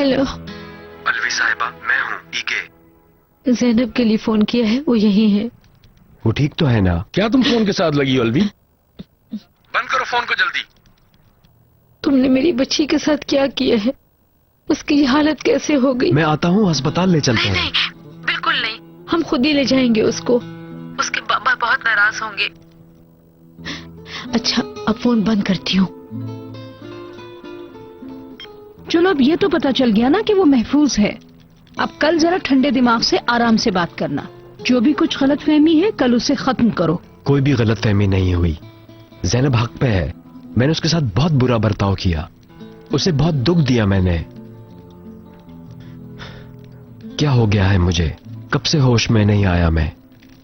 Hello. Alvi साहिबा, मैं हूँ ईके। जैनब के लिए फोन किया है, वो यही है। वो ठीक तो है ना? क्या तुम फोन के साथ लगी हो अलवी? बंद करो फोन को जल्दी। तुमने मेरी बच्ची के साथ क्या किया है? उसकी हालत कैसे हो गई? मैं आता हूँ, अस्पताल ले चलते हैं। नहीं, बिल्कुल नहीं। हम खुद ही ले जाएंगे उसको। उसके बाबा बहुत नाराज होंगे। अच्छा, अब फोन बंद करती हूँ। चलो, अब ये तो पता चल गया ना कि वो महफूज है। अब कल जरा ठंडे दिमाग से आराम से बात करना। जो भी कुछ गलतफहमी है कल उसे खत्म करो। कोई भी गलतफहमी नहीं हुई। जैनब हक पे है। मैंने उसके साथ बहुत बुरा बर्ताव किया, उसे बहुत दुख दिया मैंने। क्या हो गया है मुझे? कब से होश में नहीं आया मैं?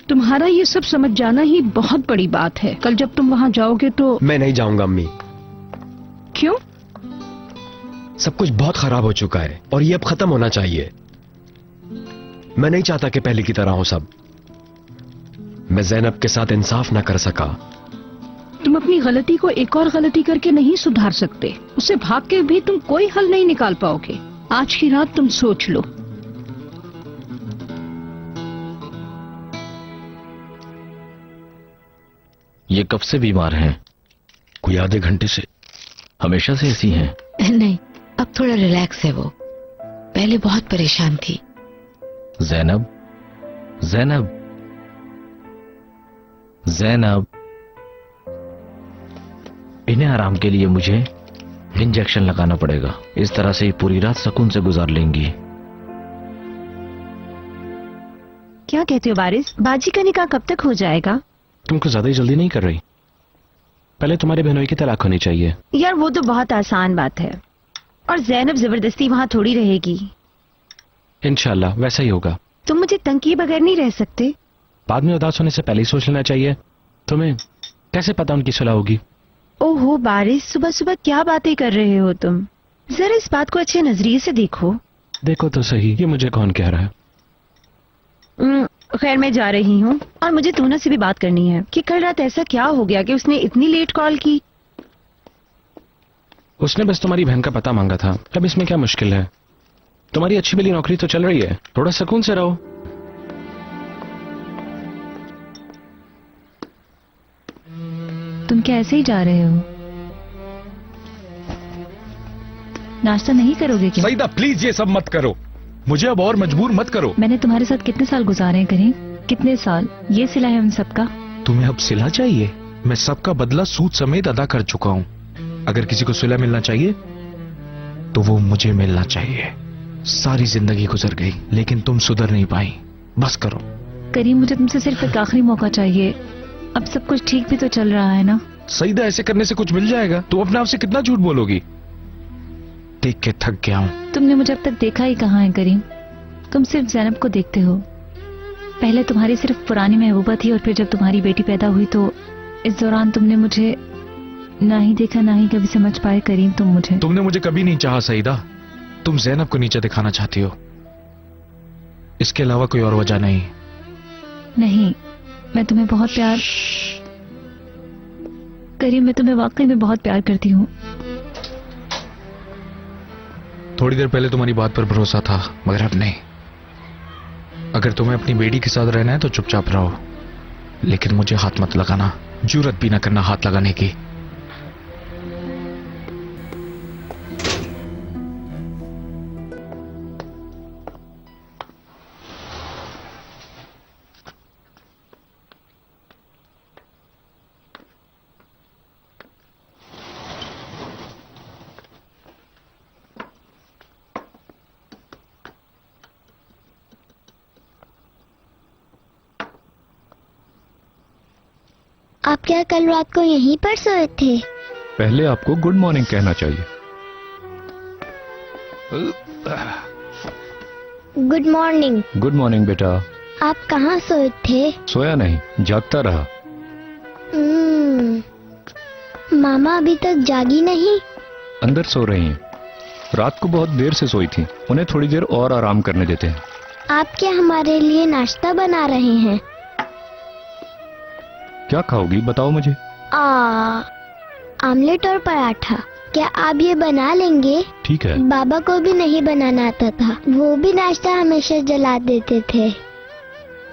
तुम्हारा ये सब समझ जाना ही बहुत बड़ी बात है। कल जब तुम वहाँ जाओगे तो। मैं नहीं जाऊंगा अम्मी। क्यों? सब कुछ बहुत खराब हो चुका है और ये अब खत्म होना चाहिए। मैं नहीं चाहता कि पहले की तरह हो सब। मैं जैनब के साथ इंसाफ ना कर सका। तुम अपनी गलती को एक और गलती करके नहीं सुधार सकते। उसे भाग के भी तुम कोई हल नहीं निकाल पाओगे। आज की रात तुम सोच लो। ये कब से बीमार हैं? कोई आधे घंटे से। हमेशा से ऐसी हैं? नहीं, अब थोड़ा रिलैक्स है वो। पहले बहुत परेशान थी। जैनब, जैनब, जैनब, इन्हें आराम के लिए मुझे इंजेक्शन लगाना पड़ेगा। इस तरह से ही पूरी रात सुकून से गुजार लेंगी। क्या कहते हो बारिश? बाजी का निकाह कब तक हो जाएगा? तुम कुछ ज्यादा ही जल्दी नहीं कर रही? पहले तुम्हारे बहनोई की तलाक होनी चाहिए। यार वो तो बहुत आसान बात है। और जैनब जबरदस्ती वहाँ थोड़ी रहेगी। इंशाल्लाह वैसा ही होगा। तुम मुझे तंग किए बगैर नहीं रह सकते। बाद में उदास होने से पहले ही सोच लेना चाहिए। तुम्हें कैसे पता उनकी सुलह होगी? ओहो बारिश, सुबह सुबह क्या बातें कर रहे हो तुम? जरा इस बात को अच्छे नजरिए से देखो। देखो तो सही, ये मुझे कौन कह रहा है? खैर मैं जा रही हूँ और मुझे टूना से भी बात करनी है कि कल रात ऐसा क्या हो गया कि उसने इतनी लेट कॉल की। उसने बस तुम्हारी बहन का पता मांगा था। अब इसमें क्या मुश्किल है? तुम्हारी अच्छी भली नौकरी तो चल रही है, थोड़ा सुकून से रहो। तुम क्या ऐसे ही जा रहे हो? नाश्ता नहीं करोगे क्या? सईदा प्लीज ये सब मत करो। मुझे अब और मजबूर मत करो। मैंने तुम्हारे साथ कितने साल गुजारे हैं करीम? कितने साल? ये सिला है उन सबका। तुम्हें अब सिला चाहिए? मैं सबका बदला सूद समेत अदा कर चुका हूँ। अगर किसी को सिला मिलना चाहिए तो वो मुझे मिलना चाहिए। सारी जिंदगी गुजर गई लेकिन तुम सुधर नहीं पाई। बस करो। करीम मुझे तुमसे सिर्फ एक आखिरी मौका चाहिए। अब सब कुछ ठीक भी तो चल रहा है ना? सईदा ऐसे करने से कुछ मिल जाएगा? तुम अपने आप से कितना झूठ बोलोगी? देख के थक गया हूँ। तुमने मुझे अब तक देखा ही कहाँ है करीम? तुम सिर्फ जैनब को देखते हो। पहले तुम्हारी सिर्फ पुरानी महबूबा थी और फिर जब तुम्हारी बेटी पैदा हुई तो इस दौरान तुमने मुझे ना ही देखा ना ही कभी समझ पाए करीम तुम मुझे। तुमने मुझे कभी नहीं चाहा सईदा। तुम जैनब को नीचे दिखाना चाहती हो, इसके अलावा कोई और वजह नहीं। नहीं, मैं तुम्हें बहुत प्यार करीम, मैं तुम्हें वाकई में बहुत प्यार करती हूँ। थोड़ी देर पहले तुम्हारी बात पर भरोसा था मगर अब नहीं। अगर तुम्हें अपनी बेटी के साथ रहना है तो चुपचाप रहो, लेकिन मुझे हाथ मत लगाना। जुर्रत भी ना करना हाथ लगाने की। आप क्या कल रात को यहीं पर सोए थे? पहले आपको गुड मॉर्निंग कहना चाहिए। Good morning. गुड मॉर्निंग बेटा। आप कहाँ सोए थे? सोया नहीं, जागता रहा। मामा अभी तक जागी नहीं? अंदर सो रही हैं। रात को बहुत देर से सोई थी, उन्हें थोड़ी देर और आराम करने देते हैं। आप क्या हमारे लिए नाश्ता बना रहे हैं? क्या खाओगी बताओ मुझे। आमलेट और पराठा। क्या आप ये बना लेंगे? ठीक है। बाबा को भी नहीं बनाना आता था, वो भी नाश्ता हमेशा जला देते थे।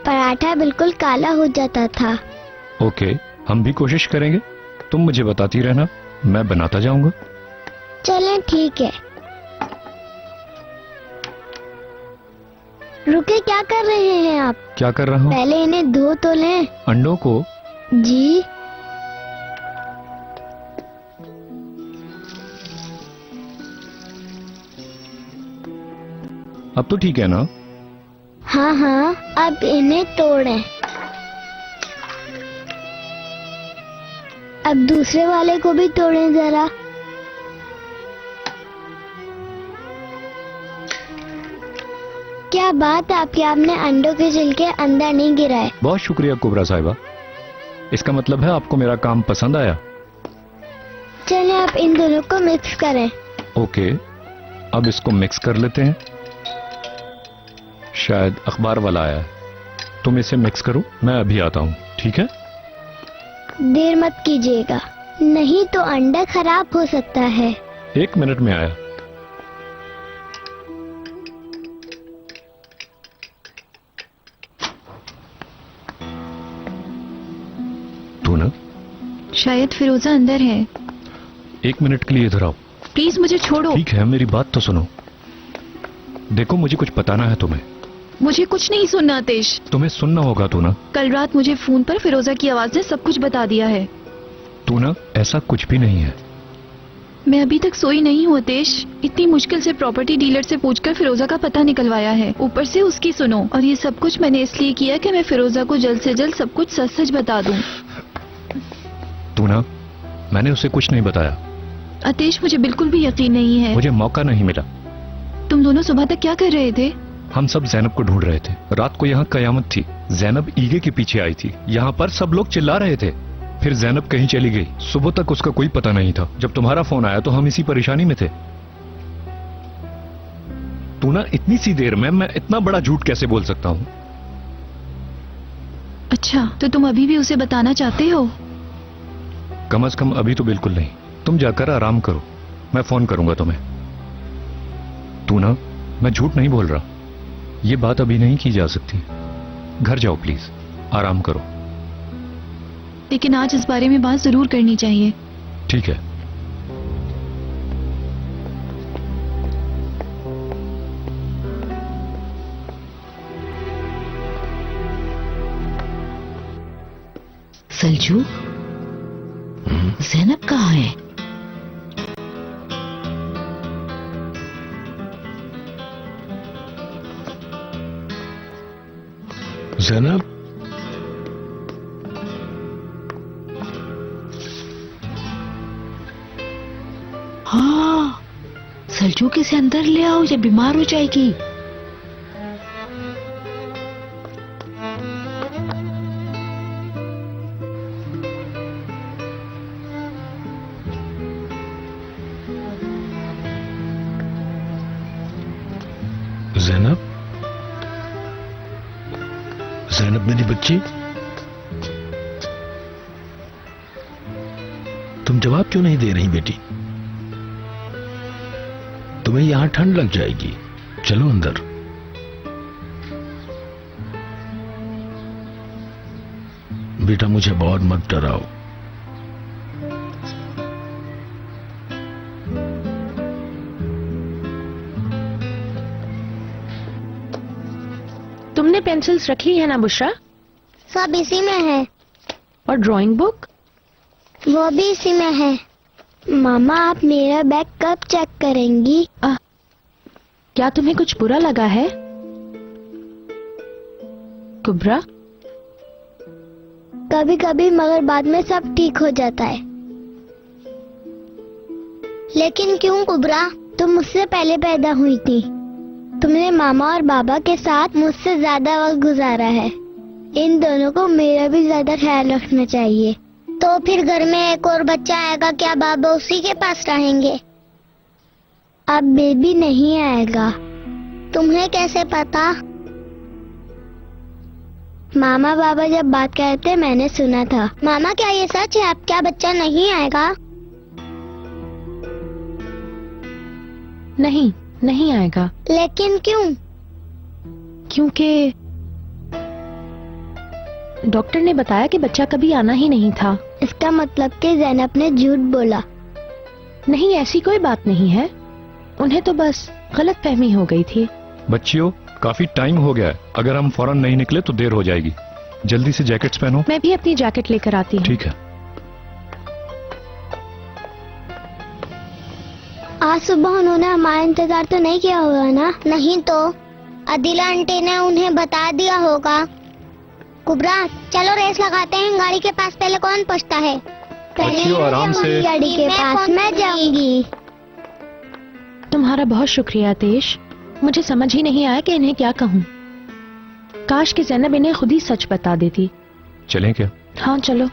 पराठा बिल्कुल काला हो जाता था। ओके, हम भी कोशिश करेंगे। तुम मुझे बताती रहना, मैं बनाता जाऊंगा। चलें ठीक है। रुके, क्या कर रहे हैं आप? क्या कर रहा हूँ? पहले इन्हें धो तो लें। अंडों को? जी। अब तो ठीक है ना? हाँ हाँ, अब इन्हें तोड़ें। अब दूसरे वाले को भी तोड़ें जरा। क्या बात आपकी, आपने अंडों के छिलके अंदर नहीं गिराए। बहुत शुक्रिया कुबरा साहिबा। इसका मतलब है आपको मेरा काम पसंद आया। चलें आप इन दोनों को मिक्स करें। ओके, अब इसको मिक्स कर लेते हैं। शायद अखबार वाला आया है। तुम इसे मिक्स करो, मैं अभी आता हूँ। ठीक है? देर मत कीजिएगा, नहीं तो अंडा खराब हो सकता है। 1 मिनट में आया। तू ना? शायद फिरोजा अंदर है। 1 मिनट के लिए इधर आओ। प्लीज मुझे छोड़ो। ठीक है, मेरी बात तो सुनो। देखो, मुझे कुछ बताना है तुम्हें। मुझे कुछ नहीं सुनना आतिश। तुम्हें सुनना होगा तू ना। कल रात मुझे फोन पर फिरोजा की आवाज ने सब कुछ बता दिया है। तू ना, ऐसा कुछ भी नहीं है। मैं अभी तक सोई नहीं हूँ आतिश। इतनी मुश्किल से प्रॉपर्टी डीलर से पूछकर फिरोजा का पता निकलवाया है, ऊपर से उसकी सुनो। और ये सब कुछ मैंने इसलिए किया कि मैं फिरोजा को जल्द से जल्द सब कुछ सच सच बता दूं। तू ना, मैंने उसे कुछ नहीं बताया। आतिश, मुझे बिल्कुल भी यकीन नहीं है। मुझे मौका नहीं मिला। तुम दोनों सुबह तक क्या कर रहे थे? हम सब जैनब को ढूंढ रहे थे। रात को यहाँ कयामत थी। जैनब ईगे के पीछे आई थी। यहाँ पर सब लोग चिल्ला रहे थे। फिर जैनब कहीं चली गई। सुबह तक उसका कोई पता नहीं था। जब तुम्हारा फोन आया तो हम इसी परेशानी में थे। तू ना, इतनी सी देर में मैं इतना बड़ा झूठ कैसे बोल सकता हूँ? अच्छा, तो तुम अभी भी उसे बताना चाहते हो? कम से कम अभी तो बिल्कुल नहीं। तुम जाकर आराम करो, मैं फोन करूंगा तुम्हें। तू ना, मैं झूठ नहीं बोल रहा। ये बात अभी नहीं की जा सकती। घर जाओ प्लीज, आराम करो। लेकिन आज इस बारे में बात जरूर करनी चाहिए। ठीक है। सलजू, जैनब कहाँ है? जैनब, हाँ, सलजू के से अंदर ले आओ, ये बीमार हो जाएगी। जैनब, जैनब मेरी बच्ची, तुम जवाब क्यों नहीं दे रही बेटी? तुम्हें यहां ठंड लग जाएगी, चलो अंदर। बेटा, मुझे बहुत मत डराओ। तुमने पेंसिल्स रखी है ना बुशरा? सब इसी में है। और ड्राइंग बुक? वो भी इसी में है। मामा, आप मेरा बैग कब चेक करेंगी? क्या तुम्हें कुछ बुरा लगा है कुबरा? कभी कभी, मगर बाद में सब ठीक हो जाता है। लेकिन क्यों कुबरा? तुम मुझसे पहले पैदा हुई थी। तुमने मामा और बाबा के साथ मुझसे ज्यादा वक्त गुजारा है। इन दोनों को मेरा भी ज्यादा ख्याल रखना चाहिए। तो फिर घर में एक और बच्चा आएगा, क्या बाबा उसी के पास रहेंगे? अब बेबी नहीं आएगा। तुम्हें कैसे पता? मामा बाबा जब बात करते मैंने सुना था। मामा, क्या ये सच है? अब क्या बच्चा नहीं आएगा? नहीं, नहीं आएगा, लेकिन क्यों? क्योंकि डॉक्टर ने बताया कि बच्चा कभी आना ही नहीं था। इसका मतलब कि ज़ैनब ने झूठ बोला। नहीं, ऐसी कोई बात नहीं है, उन्हें तो बस गलतफहमी हो गई थी। बच्चियों, काफी टाइम हो गया है, अगर हम फौरन नहीं निकले तो देर हो जाएगी। जल्दी से जैकेट्स पहनो। मैं भी अपनी जैकेट लेकर आती हूँ। ठीक है। आज सुबह उन्होंने हमारा इंतजार तो नहीं किया होगा ना? नहीं तो अदिला आंटी ने उन्हें बता दिया होगा। कुबरा, चलो रेस लगाते हैं, गाड़ी के पास पहले कौन पहुंचता है। बच्चियों, आराम से। गाड़ी के पास मैं जाऊंगी। तुम्हारा बहुत शुक्रिया तेश, मुझे समझ ही नहीं आया कि इन्हें क्या कहूँ। काश कि ज़ैनब इन्हें खुद ही सच बता देती। चलें क्या? हाँ चलो।